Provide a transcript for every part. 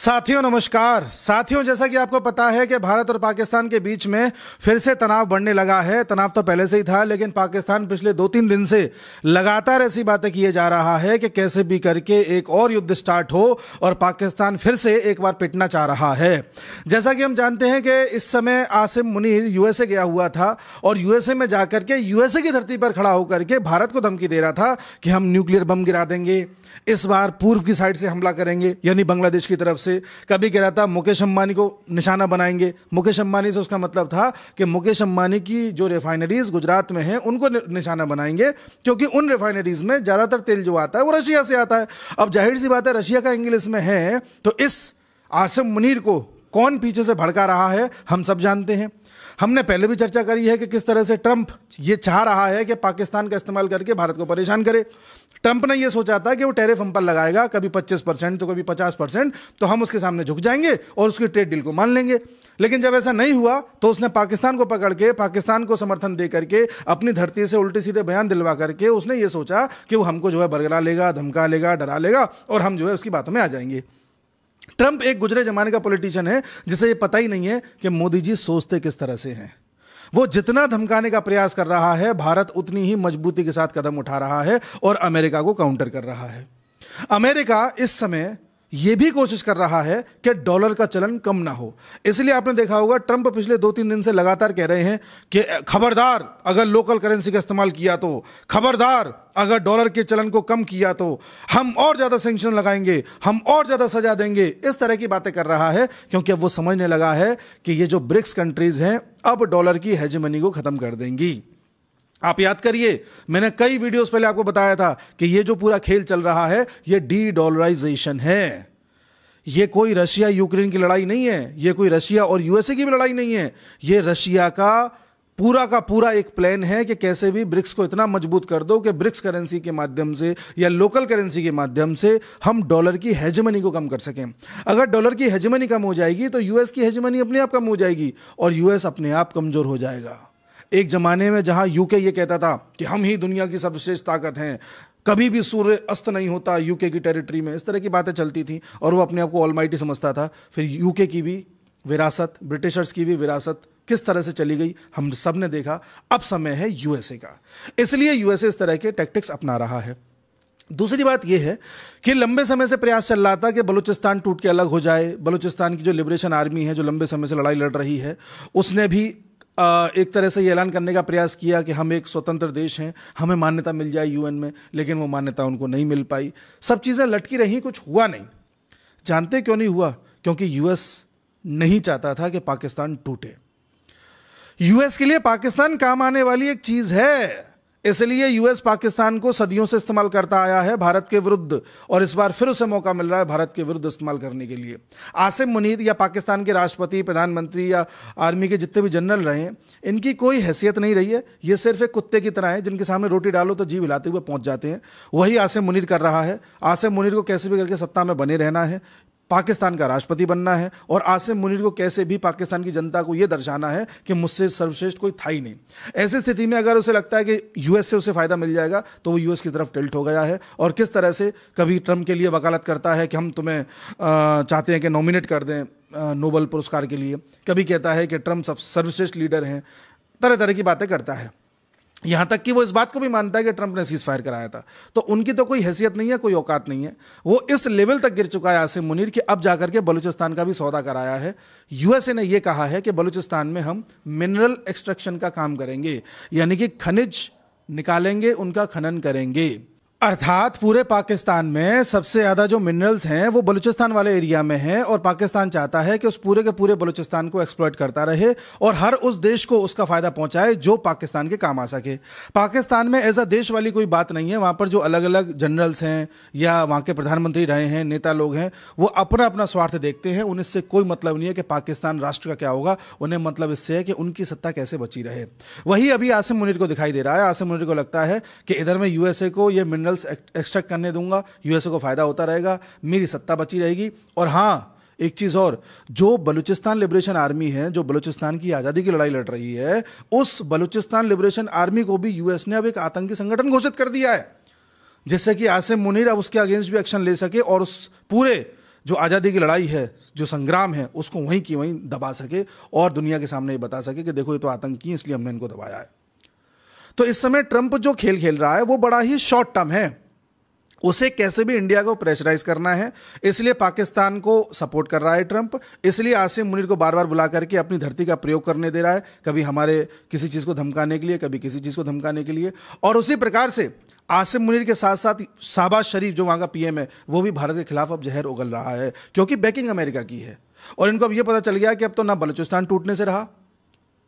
साथियों नमस्कार। साथियों, जैसा कि आपको पता है कि भारत और पाकिस्तान के बीच में फिर से तनाव बढ़ने लगा है। तनाव तो पहले से ही था, लेकिन पाकिस्तान पिछले 2-3 दिन से लगातार ऐसी बातें किए जा रहा है कि कैसे भी करके एक और युद्ध स्टार्ट हो और पाकिस्तान फिर से एक बार पिटना चाह रहा है। जैसा कि हम जानते हैं कि इस समय आसिम मुनीर यूएसए गया हुआ था और यूएसए में जाकर के यूएसए की धरती पर खड़ा होकर के भारत को धमकी दे रहा था कि हम न्यूक्लियर बम गिरा देंगे, इस बार पूर्व की साइड से हमला करेंगे, यानी बांग्लादेश की तरफ से। कभी कह रहा था मुकेश अंबानी को निशाना बनाएंगे। मुकेश अंबानी से उसका मतलब था कि मुकेश अंबानी की जो रिफाइनरीज गुजरात में हैं उनको निशाना बनाएंगे, क्योंकि उन रिफाइनरीज में ज्यादातर तेल जो आता है वो रशिया से आता है। अब जाहिर सी बात है, रशिया का एंगल इसमें है, तो इस आसिम मुनीर को कौन पीछे से भड़का रहा है हम सब जानते हैं। हमने पहले भी चर्चा करी है कि किस तरह से ट्रंप ये चाह रहा है कि पाकिस्तान का इस्तेमाल करके भारत को परेशान करे। ट्रंप ने ये सोचा था कि वो टैरिफ हम पर लगाएगा, कभी 25% तो कभी 50%, तो हम उसके सामने झुक जाएंगे और उसकी ट्रेड डील को मान लेंगे। लेकिन जब ऐसा नहीं हुआ तो उसने पाकिस्तान को पकड़ के, पाकिस्तान को समर्थन दे करके, अपनी धरती से उल्टे सीधे बयान दिलवा करके उसने ये सोचा कि वो हमको जो है बरगला लेगा, धमका लेगा, डरा लेगा और हम जो है उसकी बातों में आ जाएंगे। ट्रंप एक गुजरे जमाने का पॉलिटिशियन है जिसे ये पता ही नहीं है कि मोदी जी सोचते किस तरह से हैं। वो जितना धमकाने का प्रयास कर रहा है, भारत उतनी ही मजबूती के साथ कदम उठा रहा है और अमेरिका को काउंटर कर रहा है। अमेरिका इस समय यह भी कोशिश कर रहा है कि डॉलर का चलन कम ना हो। इसलिए आपने देखा होगा ट्रंप पिछले 2-3 दिन से लगातार कह रहे हैं कि खबरदार अगर लोकल करेंसी का इस्तेमाल किया तो, खबरदार अगर डॉलर के चलन को कम किया तो हम और ज्यादा सैंक्शन लगाएंगे, हम और ज्यादा सजा देंगे। इस तरह की बातें कर रहा है क्योंकि अब वो समझने लगा है कि ये जो ब्रिक्स कंट्रीज हैं अब डॉलर की हेजेमनी को खत्म कर देंगी। आप याद करिए, मैंने कई वीडियोस पहले आपको बताया था कि ये जो पूरा खेल चल रहा है ये डी डॉलराइजेशन है। ये कोई रशिया यूक्रेन की लड़ाई नहीं है, ये कोई रशिया और यूएसए की भी लड़ाई नहीं है। ये रशिया का पूरा एक प्लान है कि कैसे भी ब्रिक्स को इतना मजबूत कर दो कि ब्रिक्स करेंसी के माध्यम से या लोकल करेंसी के माध्यम से हम डॉलर की हेजेमनी को कम कर सकें। अगर डॉलर की हेजेमनी कम हो जाएगी तो यूएस की हेजेमनी अपने आप कम हो जाएगी और यूएस अपने आप कमजोर हो जाएगा। एक जमाने में जहां यूके ये कहता था कि हम ही दुनिया की सर्वश्रेष्ठ ताकत हैं, कभी भी सूर्य अस्त नहीं होता यूके की टेरिटरी में, इस तरह की बातें चलती थी और वो अपने आप को ऑलमाइटी समझता था। फिर यूके की भी विरासत, ब्रिटिशर्स की भी विरासत किस तरह से चली गई हम सब ने देखा। अब समय है यूएसए का, इसलिए यूएसए इस तरह के टैक्टिक्स अपना रहा है। दूसरी बात यह है कि लंबे समय से प्रयास चल रहा था कि बलूचिस्तान टूट के अलग हो जाए। बलूचिस्तान की जो लिबरेशन आर्मी है, जो लंबे समय से लड़ाई लड़ रही है, उसने भी एक तरह से ये ऐलान करने का प्रयास किया कि हम एक स्वतंत्र देश हैं, हमें मान्यता मिल जाए यूएन में, लेकिन वो मान्यता उनको नहीं मिल पाई। सब चीज़ें लटकी रही, कुछ हुआ नहीं। जानते क्यों नहीं हुआ? क्योंकि यूएस नहीं चाहता था कि पाकिस्तान टूटे। यूएस के लिए पाकिस्तान काम आने वाली एक चीज है, इसलिए यूएस पाकिस्तान को सदियों से इस्तेमाल करता आया है भारत के विरुद्ध, और इस बार फिर उसे मौका मिल रहा है भारत के विरुद्ध इस्तेमाल करने के लिए। आसिम मुनीर या पाकिस्तान के राष्ट्रपति, प्रधानमंत्री या आर्मी के जितने भी जनरल रहे हैं, इनकी कोई हैसियत नहीं रही है। ये सिर्फ एक कुत्ते की तरह है जिनके सामने रोटी डालो तो जीभ हिलाते हुए पहुंच जाते हैं। वही आसिम मुनीर कर रहा है। आसिम मुनीर को कैसे भी करके सत्ता में बने रहना है, पाकिस्तान का राष्ट्रपति बनना है, और आसिम मुनीर को कैसे भी पाकिस्तान की जनता को यह दर्शाना है कि मुझसे सर्वश्रेष्ठ कोई था ही नहीं। ऐसी स्थिति में अगर उसे लगता है कि यूएस से उसे फायदा मिल जाएगा तो वो यूएस की तरफ टिल्ट हो गया है। और किस तरह से कभी ट्रंप के लिए वकालत करता है कि हम तुम्हें चाहते हैं कि नॉमिनेट कर दें नोबेल पुरस्कार के लिए, कभी कहता है कि ट्रंप सर्वश्रेष्ठ लीडर हैं, तरह तरह की बातें करता है। यहां तक कि वो इस बात को भी मानता है कि ट्रंप ने सीज फायर कराया था। तो उनकी तो कोई हैसियत नहीं है, कोई औकात नहीं है। वो इस लेवल तक गिर चुका है आसिम मुनीर कि अब जाकर के बलूचिस्तान का भी सौदा कराया है। यूएसए ने यह कहा है कि बलूचिस्तान में हम मिनरल एक्सट्रैक्शन का काम करेंगे, यानी कि खनिज निकालेंगे, उनका खनन करेंगे। अर्थात पूरे पाकिस्तान में सबसे ज्यादा जो मिनरल्स हैं वो बलूचिस्तान वाले एरिया में हैं, और पाकिस्तान चाहता है कि उस पूरे के पूरे बलूचिस्तान को एक्सप्लॉइट करता रहे और हर उस देश को उसका फायदा पहुंचाए जो पाकिस्तान के काम आ सके। पाकिस्तान में एज अ देश वाली कोई बात नहीं है। वहां पर जो अलग अलग जनरल्स हैं या वहां के प्रधानमंत्री रहे हैं, नेता लोग हैं, वो अपना अपना स्वार्थ देखते हैं। उन्हें इससे कोई मतलब नहीं है कि पाकिस्तान राष्ट्र का क्या होगा। उन्हें मतलब इससे है कि उनकी सत्ता कैसे बची रहे। वही अभी आसिम मुनीर को दिखाई दे रहा है। आसिम मुनीर को लगता है कि इधर मैं यूएसए को ये मिनरल एक्सट्रैक्ट करने दूंगा, यूएसए को फायदा होता रहेगा, मेरी सत्ता बची रहेगी। और हां, एक चीज और, जो बलूचिस्तान लिबरेशन आर्मी है, जो बलूचिस्तान की आजादी की लड़ाई लड़ रही है, उस बलूचिस्तान लिबरेशन आर्मी को भी यूएस ने अब एक आतंकी संगठन घोषित कर दिया है, जिससे कि आसिम मुनीर अब उसके अगेंस्ट भी एक्शन ले सके और उस पूरे जो आज़ादी की लड़ाई है, जो संग्राम है, उसको वहीं की वहीं दबा सके और दुनिया के सामने ये बता सके कि देखो ये तो आतंकी हैं, इसलिए हमने इनको दबाया है। तो इस समय ट्रंप जो खेल खेल रहा है वो बड़ा ही शॉर्ट टर्म है। उसे कैसे भी इंडिया को प्रेशराइज करना है, इसलिए पाकिस्तान को सपोर्ट कर रहा है ट्रंप। इसलिए आसिम मुनीर को बार बार बुला करके अपनी धरती का प्रयोग करने दे रहा है, कभी हमारे किसी चीज़ को धमकाने के लिए, कभी किसी चीज़ को धमकाने के लिए। और उसी प्रकार से आसिम मुनीर के साथ साथ शाहबाज शरीफ जो वहाँ का पीएम है, वो भी भारत के खिलाफ अब जहर उगल रहा है, क्योंकि बैकिंग अमेरिका की है। और इनको अब ये पता चल गया कि अब तो ना बलूचिस्तान टूटने से रहा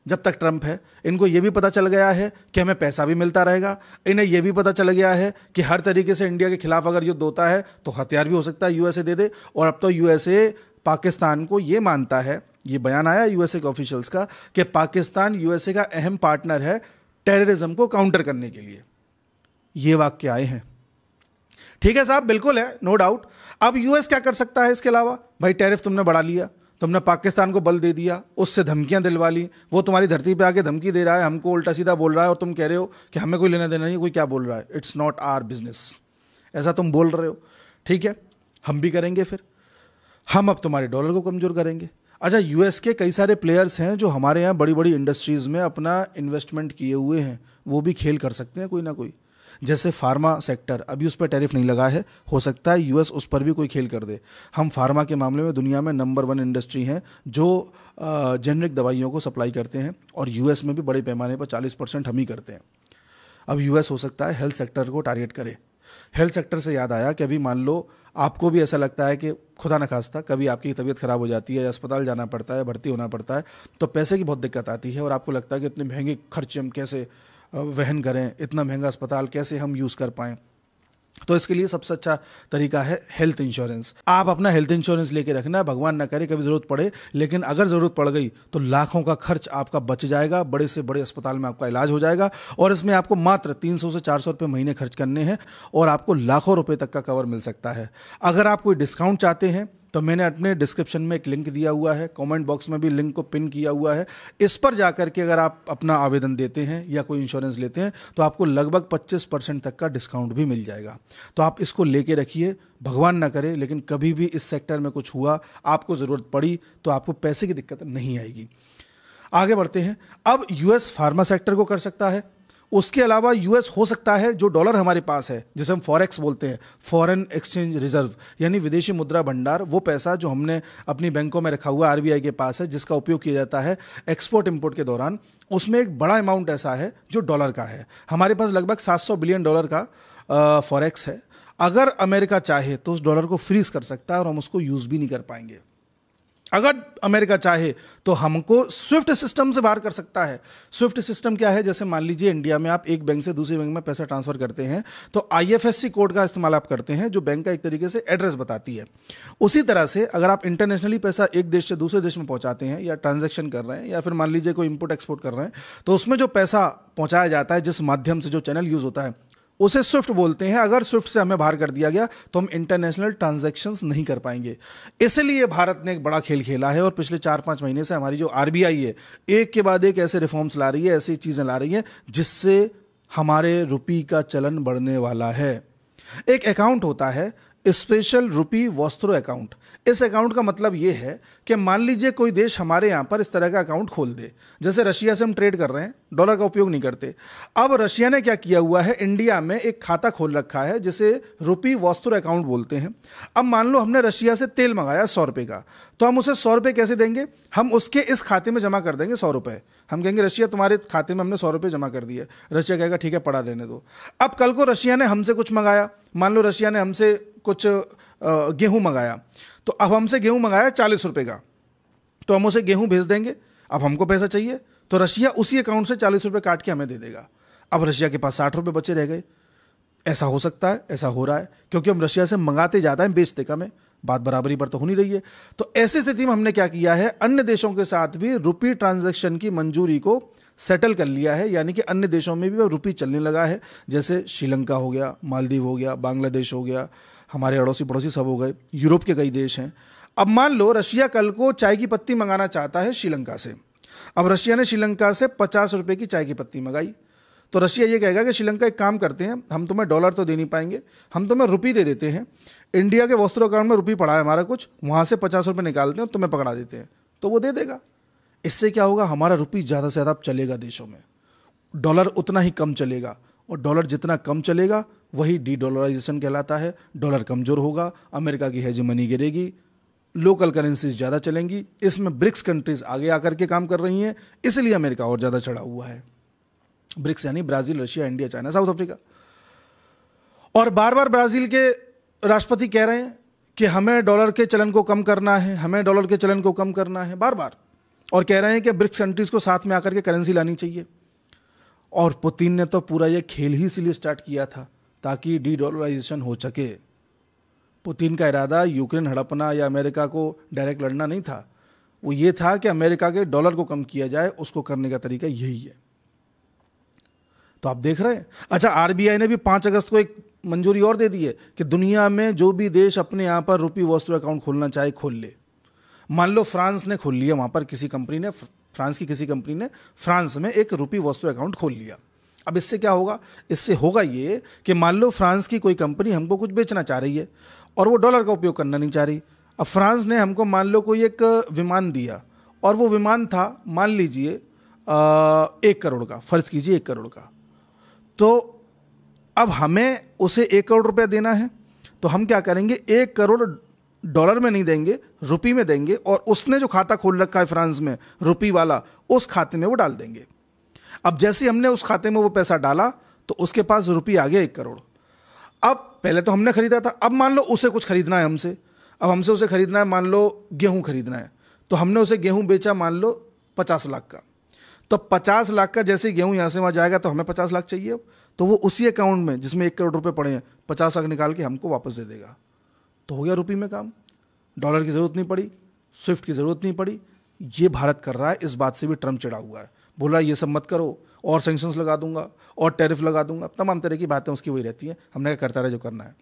जब तक ट्रंप है, इनको यह भी पता चल गया है कि हमें पैसा भी मिलता रहेगा। इन्हें यह भी पता चल गया है कि हर तरीके से इंडिया के खिलाफ अगर युद्ध होता है तो हथियार भी हो सकता है यूएसए दे दे। और अब तो यूएसए पाकिस्तान को यह मानता है, यह बयान आया यूएसए के ऑफिशियल्स का, कि पाकिस्तान यूएसए का अहम पार्टनर है टेररिज्म को काउंटर करने के लिए। ये वाक्य आए हैं। ठीक है साहब, बिल्कुल है, नो डाउट। अब यूएस क्या कर सकता है इसके अलावा? भाई टैरिफ तुमने बढ़ा लिया, तुमने पाकिस्तान को बल दे दिया, उससे धमकियां दिलवा ली, वो तुम्हारी धरती पे आके धमकी दे रहा है, हमको उल्टा सीधा बोल रहा है और तुम कह रहे हो कि हमें कोई लेना देना नहीं, कोई क्या बोल रहा है, इट्स नॉट आवर बिजनेस, ऐसा तुम बोल रहे हो। ठीक है, हम भी करेंगे, फिर हम अब तुम्हारे डॉलर को कमजोर करेंगे। अच्छा, यूएस के कई सारे प्लेयर्स हैं जो हमारे यहाँ बड़ी बड़ी इंडस्ट्रीज में अपना इन्वेस्टमेंट किए हुए हैं, वो भी खेल कर सकते हैं कोई ना कोई। जैसे फार्मा सेक्टर, अभी उस पर टैरिफ नहीं लगा है, हो सकता है यूएस उस पर भी कोई खेल कर दे। हम फार्मा के मामले में दुनिया में नंबर 1 इंडस्ट्री हैं जो जेनरिक दवाइयों को सप्लाई करते हैं, और यूएस में भी बड़े पैमाने पर 40% हम ही करते हैं। अब यूएस हो सकता है हेल्थ सेक्टर को टारगेट करे। हेल्थ सेक्टर से याद आया कि अभी मान लो आपको भी ऐसा लगता है कि खुदा न खास्ता कभी आपकी तबीयत खराब हो जाती है या अस्पताल जाना पड़ता है, भर्ती होना पड़ता है, तो पैसे की बहुत दिक्कत आती है और आपको लगता है कि इतने महंगे खर्चे हम कैसे वहन करें, इतना महंगा अस्पताल कैसे हम यूज़ कर पाएं। तो इसके लिए सबसे अच्छा तरीका है हेल्थ इंश्योरेंस। आप अपना हेल्थ इंश्योरेंस लेके रखना, भगवान ना करे कभी ज़रूरत पड़े, लेकिन अगर ज़रूरत पड़ गई तो लाखों का खर्च आपका बच जाएगा, बड़े से बड़े अस्पताल में आपका इलाज हो जाएगा, और इसमें आपको मात्र 300 से 400 रुपये महीने खर्च करने हैं और आपको लाखों रुपये तक का कवर मिल सकता है। अगर आप कोई डिस्काउंट चाहते हैं तो मैंने अपने डिस्क्रिप्शन में एक लिंक दिया हुआ है, कमेंट बॉक्स में भी लिंक को पिन किया हुआ है। इस पर जाकर के अगर आप अपना आवेदन देते हैं या कोई इंश्योरेंस लेते हैं तो आपको लगभग 25% तक का डिस्काउंट भी मिल जाएगा। तो आप इसको लेके रखिए, भगवान ना करे लेकिन कभी भी इस सेक्टर में कुछ हुआ, आपको ज़रूरत पड़ी तो आपको पैसे की दिक्कत नहीं आएगी। आगे बढ़ते हैं। अब यूएस फार्मा सेक्टर को कर सकता है, उसके अलावा यूएस हो सकता है जो डॉलर हमारे पास है, जिसे हम फॉरेक्स बोलते हैं, फॉरेन एक्सचेंज रिजर्व, यानी विदेशी मुद्रा भंडार, वो पैसा जो हमने अपनी बैंकों में रखा हुआ आरबीआई के पास है, जिसका उपयोग किया जाता है एक्सपोर्ट इंपोर्ट के दौरान, उसमें एक बड़ा अमाउंट ऐसा है जो डॉलर का है। हमारे पास लगभग $700 बिलियन का फॉरेक्स है। अगर अमेरिका चाहे तो उस डॉलर को फ्रीज कर सकता है और हम उसको यूज भी नहीं कर पाएंगे। अगर अमेरिका चाहे तो हमको स्विफ्ट सिस्टम से बाहर कर सकता है। स्विफ्ट सिस्टम क्या है? जैसे मान लीजिए इंडिया में आप एक बैंक से दूसरे बैंक में पैसा ट्रांसफर करते हैं तो आईएफएससी कोड का इस्तेमाल आप करते हैं, जो बैंक का एक तरीके से एड्रेस बताती है। उसी तरह से अगर आप इंटरनेशनली पैसा एक देश से दूसरे देश में पहुंचाते हैं या ट्रांजैक्शन कर रहे हैं या फिर मान लीजिए कोई इंपोर्ट एक्सपोर्ट कर रहे हैं, तो उसमें जो पैसा पहुंचाया जाता है, जिस माध्यम से जो चैनल यूज होता है, उसे स्विफ्ट बोलते हैं। अगर स्विफ्ट से हमें बाहर कर दिया गया तो हम इंटरनेशनल ट्रांजैक्शंस नहीं कर पाएंगे। इसलिए भारत ने एक बड़ा खेल खेला है और पिछले 4-5 महीने से हमारी जो आरबीआई है, एक के बाद एक ऐसे रिफॉर्म्स ला रही है, ऐसी चीजें ला रही है जिससे हमारे रुपये का चलन बढ़ने वाला है। एक अकाउंट होता है स्पेशल रुपी वस्त्रो अकाउंट। इस अकाउंट का मतलब यह है कि मान लीजिए कोई देश हमारे यहां पर इस तरह का अकाउंट खोल दे, जैसे रशिया से हम ट्रेड कर रहे हैं, डॉलर का उपयोग नहीं करते। अब रशिया ने क्या किया हुआ है, इंडिया में एक खाता खोल रखा है जिसे रुपी वस्त्रो अकाउंट बोलते हैं। अब मान लो हमने रशिया से तेल मंगाया 100 रुपये का, तो हम उसे 100 रुपये कैसे देंगे? हम उसके इस खाते में जमा कर देंगे 100 रुपये। हम कहेंगे रशिया तुम्हारे खाते में हमने 100 रुपये जमा कर दिए। रशिया कहेगा ठीक है, पड़ा रहने दो। अब कल को रशिया ने हमसे कुछ मंगाया, मान लो रशिया ने हमसे कुछ गेहूं मंगाया, तो अब हमसे गेहूं मंगाया 40 रुपये का, तो हम उसे गेहूं भेज देंगे। अब हमको पैसा चाहिए तो रशिया उसी अकाउंट से 40 रुपये काट के हमें दे देगा। अब रशिया के पास 60 रुपये बचे रह गए। ऐसा हो सकता है, ऐसा हो रहा है, क्योंकि हम रशिया से मंगाते ज़्यादा हैं, बेचते कम है। बात बराबरी पर तो हो नहीं रही है। तो ऐसी स्थिति में हमने क्या किया है, अन्य देशों के साथ भी रुपी ट्रांजैक्शन की मंजूरी को सेटल कर लिया है, यानी कि अन्य देशों में भी रुपी चलने लगा है। जैसे श्रीलंका हो गया, मालदीव हो गया, बांग्लादेश हो गया, हमारे अड़ोसी पड़ोसी सब हो गए, यूरोप के कई देश हैं। अब मान लो रशिया कल को चाय की पत्ती मंगाना चाहता है श्रीलंका से। अब रशिया ने श्रीलंका से 50 रुपये की चाय की पत्ती मंगाई, तो रशिया ये कहेगा कि श्रीलंका एक काम करते हैं, हम तुम्हें डॉलर तो दे नहीं पाएंगे, हम तुम्हें रुपी दे देते हैं, इंडिया के वस्त्रों अकाउंट में रुपी पड़ा है हमारा कुछ, वहाँ से 50 रुपये निकालते हैं और तुम्हें पकड़ा देते हैं, तो वो दे देगा। इससे क्या होगा, हमारा रुपी ज़्यादा से ज़्यादा चलेगा देशों में, डॉलर उतना ही कम चलेगा, और डॉलर जितना कम चलेगा वही डी डॉलराइजेशन कहलाता है। डॉलर कमज़ोर होगा, अमेरिका की हेजेमनी गिरेगी, लोकल करेंसीज ज़्यादा चलेंगी। इसमें ब्रिक्स कंट्रीज आगे आकर के काम कर रही हैं, इसलिए अमेरिका और ज़्यादा चढ़ा हुआ है। ब्रिक्स यानी Brazil, Russia, India, China, south Africa. और बार बार ब्राज़ील के राष्ट्रपति कह रहे हैं कि हमें डॉलर के चलन को कम करना है, हमें डॉलर के चलन को कम करना है, बार बार। और कह रहे हैं कि ब्रिक्स कंट्रीज को साथ में आकर के करेंसी लानी चाहिए। और पुतिन ने तो पूरा ये खेल ही इसलिए स्टार्ट किया था ताकि डी डॉलराइजेशन हो सके। पुतिन का इरादा यूक्रेन हड़पना या अमेरिका को डायरेक्ट लड़ना नहीं था, वो ये था कि अमेरिका के डॉलर को कम किया जाए। उसको करने का तरीका यही है। तो आप देख रहे हैं। अच्छा, आरबीआई ने भी 5 अगस्त को एक मंजूरी और दे दी है कि दुनिया में जो भी देश अपने यहाँ पर रुपी वस्त्र अकाउंट खोलना चाहे खोल ले। मान लो फ्रांस ने खोल लिया, वहाँ पर किसी कंपनी ने, फ्रांस की किसी कंपनी ने फ्रांस में एक रुपी वस्त्र अकाउंट खोल लिया। अब इससे क्या होगा, इससे होगा ये कि मान लो फ्रांस की कोई कंपनी हमको कुछ बेचना चाह रही है और वो डॉलर का उपयोग करना नहीं चाह रही। अब फ्रांस ने हमको मान लो कोई एक विमान दिया और वो विमान था मान लीजिए 1 करोड़ का, फर्ज कीजिए 1 करोड़ का। तो अब हमें उसे 1 करोड़ रुपया देना है, तो हम क्या करेंगे, 1 करोड़ डॉलर में नहीं देंगे, रुपी में देंगे, और उसने जो खाता खोल रखा है फ्रांस में रुपी वाला, उस खाते में वो डाल देंगे। अब जैसे हमने उस खाते में वो पैसा डाला तो उसके पास रुपी आ गया 1 करोड़। अब पहले तो हमने खरीदा था, अब मान लो उसे कुछ खरीदना है हमसे, अब हमसे उसे खरीदना है, मान लो गेहूं खरीदना है, तो हमने उसे गेहूं बेचा मान लो 50 लाख का। तो 50 लाख का जैसे गेहूं यहाँ से वहाँ जाएगा तो हमें 50 लाख चाहिए। अब तो वो उसी अकाउंट में जिसमें 1 करोड़ रुपए पड़े हैं 50 लाख निकाल के हमको वापस दे देगा। तो हो गया रुपी में काम, डॉलर की ज़रूरत नहीं पड़ी, स्विफ्ट की ज़रूरत नहीं पड़ी। ये भारत कर रहा है। इस बात से भी ट्रम्प चिढ़ा हुआ है, बोल रहा है ये सब मत करो और सैंक्शंस लगा दूंगा और टैरिफ लगा दूंगा, तमाम तरह की बातें उसकी वही रहती हैं। हमने क्या करता रहे जो करना है।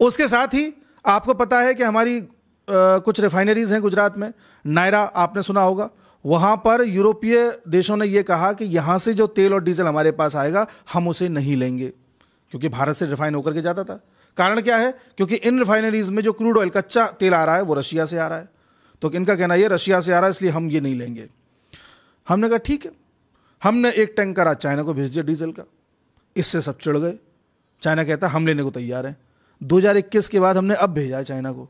उसके साथ ही आपको पता है कि हमारी कुछ रिफाइनरीज हैं गुजरात में, नायरा आपने सुना होगा। वहां पर यूरोपीय देशों ने यह कहा कि यहां से जो तेल और डीजल हमारे पास आएगा हम उसे नहीं लेंगे, क्योंकि भारत से रिफाइन होकर के जाता था। कारण क्या है, क्योंकि इन रिफाइनरीज में जो क्रूड ऑयल कच्चा तेल आ रहा है वो रशिया से आ रहा है, तो इनका कहना यह रशिया से आ रहा है इसलिए हम ये नहीं लेंगे। हमने कहा ठीक है, हमने एक टैंकर आज चाइना को भेज दिया डीजल का। इससे सब चिढ़ गए। चाइना कहता हम लेने को तैयार हैं। 2021 के बाद हमने अब भेजा है चाइना को।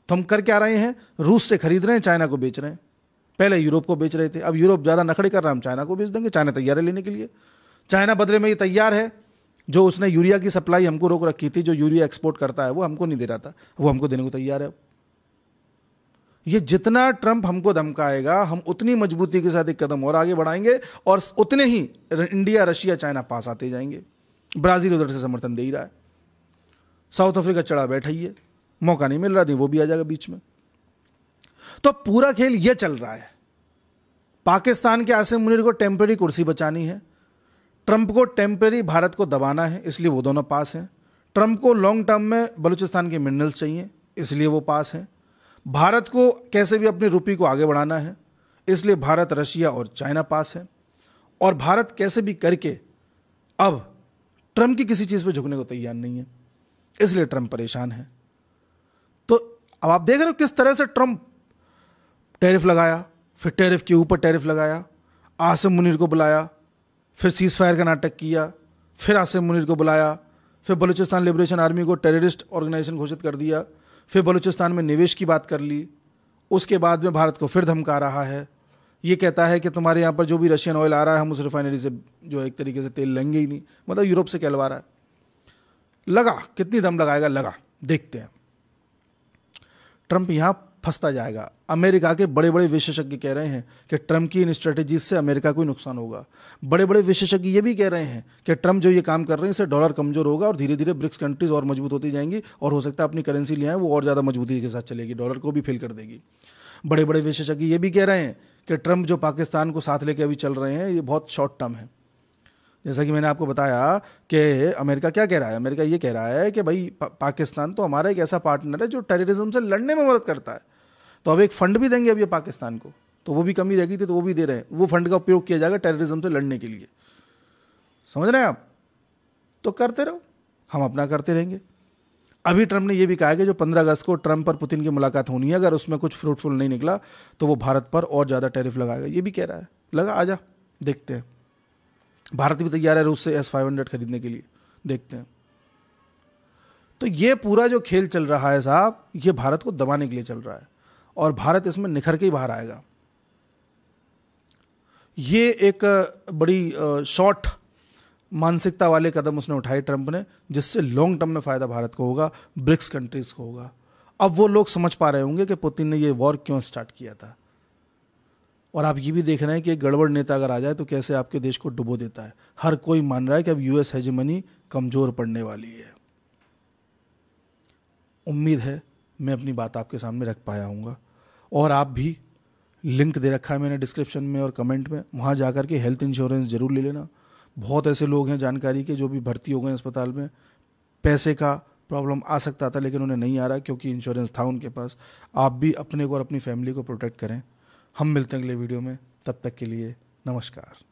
तो हम कर क्या रहे हैं, रूस से खरीद रहे हैं, चाइना को बेच रहे हैं। पहले यूरोप को बेच रहे थे, अब यूरोप ज़्यादा नखड़े कर रहा है, हम चाइना को बेच देंगे। चाइना तैयार है लेने के लिए। चाइना बदले में ये तैयार है, जो उसने यूरिया की सप्लाई हमको रोक रखी थी, जो यूरिया एक्सपोर्ट करता है वो हमको नहीं दे रहा था, वो हमको देने को तैयार है। ये जितना ट्रंप हमको धमकाएगा हम उतनी मजबूती के साथ एक कदम और आगे बढ़ाएंगे और उतने ही इंडिया, रशिया, चाइना पास आते जाएंगे। ब्राजील उधर से समर्थन दे ही रहा है, साउथ अफ्रीका चढ़ा बैठा ही है, मौका नहीं मिल रहा, नहीं वो भी आ जाएगा बीच में। तो पूरा खेल ये चल रहा है। पाकिस्तान के आसिम मुनीर को टेम्पररी कुर्सी बचानी है, ट्रंप को टेम्पररी भारत को दबाना है, इसलिए वो दोनों पास हैं। ट्रंप को लॉन्ग टर्म में बलूचिस्तान के मिनरल्स चाहिए, इसलिए वो पास हैं। भारत को कैसे भी अपनी रुपी को आगे बढ़ाना है, इसलिए भारत, रशिया और चाइना पास है। और भारत कैसे भी करके अब ट्रंप की किसी चीज़ पे झुकने को तैयार नहीं है, इसलिए ट्रंप परेशान है। तो अब आप देख रहे हो किस तरह से ट्रंप टैरिफ लगाया, फिर टैरिफ के ऊपर टैरिफ लगाया, आसिम मुनीर को बुलाया, फिर सीज फायर का नाटक किया, फिर आसिम मुनीर को बुलाया, फिर बलूचिस्तान लिबरेशन आर्मी को टेररिस्ट ऑर्गेनाइजेशन घोषित कर दिया, फिर बलूचिस्तान में निवेश की बात कर ली। उसके बाद में भारत को फिर धमका रहा है, ये कहता है कि तुम्हारे यहाँ पर जो भी रशियन ऑयल आ रहा है हम उस रिफाइनरी से जो एक तरीके से तेल लेंगे ही नहीं, मतलब यूरोप से कहलवा रहा है। लगा कितनी दम लगाएगा, लगा, देखते हैं। ट्रंप यहाँ फंसता जाएगा। अमेरिका के बड़े बड़े विशेषज्ञ कह रहे हैं कि ट्रंप की इन स्ट्रेटेजी से अमेरिका को ही नुकसान होगा। बड़े बड़े विशेषज्ञ ये भी कह रहे हैं कि ट्रंप जो ये काम कर रहे हैं इससे डॉलर कमजोर होगा और धीरे धीरे ब्रिक्स कंट्रीज और मजबूत होती जाएंगी और हो सकता है अपनी करेंसी ले आए वो और ज़्यादा मजबूती के साथ चलेगी, डॉलर को भी फेल कर देगी। बड़े बड़े विशेषज्ञ ये भी कह रहे हैं कि ट्रंप जो पाकिस्तान को साथ लेके अभी चल रहे हैं ये बहुत शॉर्ट टर्म है। जैसा कि मैंने आपको बताया कि अमेरिका क्या कह रहा है, अमेरिका ये कह रहा है कि भाई पाकिस्तान तो हमारा एक ऐसा पार्टनर है जो टेररिज्म से लड़ने में मदद करता है, तो अब एक फंड भी देंगे अब ये पाकिस्तान को, तो वो भी कमी रह गई थी तो वो भी दे रहे हैं। वो फंड का उपयोग किया जाएगा टेररिज्म से लड़ने के लिए। समझ रहे हैं आप? तो करते रहो, हम अपना करते रहेंगे। अभी ट्रंप ने यह भी कहा है कि जो 15 अगस्त को ट्रंप और पुतिन की मुलाकात होनी है, अगर उसमें कुछ फ्रूटफुल नहीं निकला तो वो भारत पर और ज़्यादा टैरिफ लगाएगा। ये भी कह रहा है, लगा आजा, देखते हैं। भारत भी तैयार है रूस से S-500 खरीदने के लिए, देखते हैं। तो ये पूरा जो खेल चल रहा है साहब, ये भारत को दबाने के लिए चल रहा है और भारत इसमें निखर के ही बाहर आएगा। ये एक बड़ी शॉर्ट मानसिकता वाले कदम उसने उठाए ट्रंप ने, जिससे लॉन्ग टर्म में फायदा भारत को होगा, ब्रिक्स कंट्रीज को होगा। अब वो लोग समझ पा रहे होंगे कि पुतिन ने ये वॉर क्यों स्टार्ट किया था। और आप ये भी देख रहे हैं कि एक गड़बड़ नेता अगर आ जाए तो कैसे आपके देश को डुबो देता है। हर कोई मान रहा है कि अब यूएस हेजेमनी कमजोर पड़ने वाली है। उम्मीद है मैं अपनी बात आपके सामने रख पाया हूँगा। और आप भी, लिंक दे रखा है मैंने डिस्क्रिप्शन में और कमेंट में, वहाँ जाकर के हेल्थ इंश्योरेंस जरूर ले लेना। बहुत ऐसे लोग हैं जानकारी के जो भी भर्ती हो गए अस्पताल में, पैसे का प्रॉब्लम आ सकता था लेकिन उन्हें नहीं आ रहा क्योंकि इंश्योरेंस था उनके पास। आप भी अपने को और अपनी फैमिली को प्रोटेक्ट करें। हम मिलते हैं अगले वीडियो में, तब तक के लिए नमस्कार।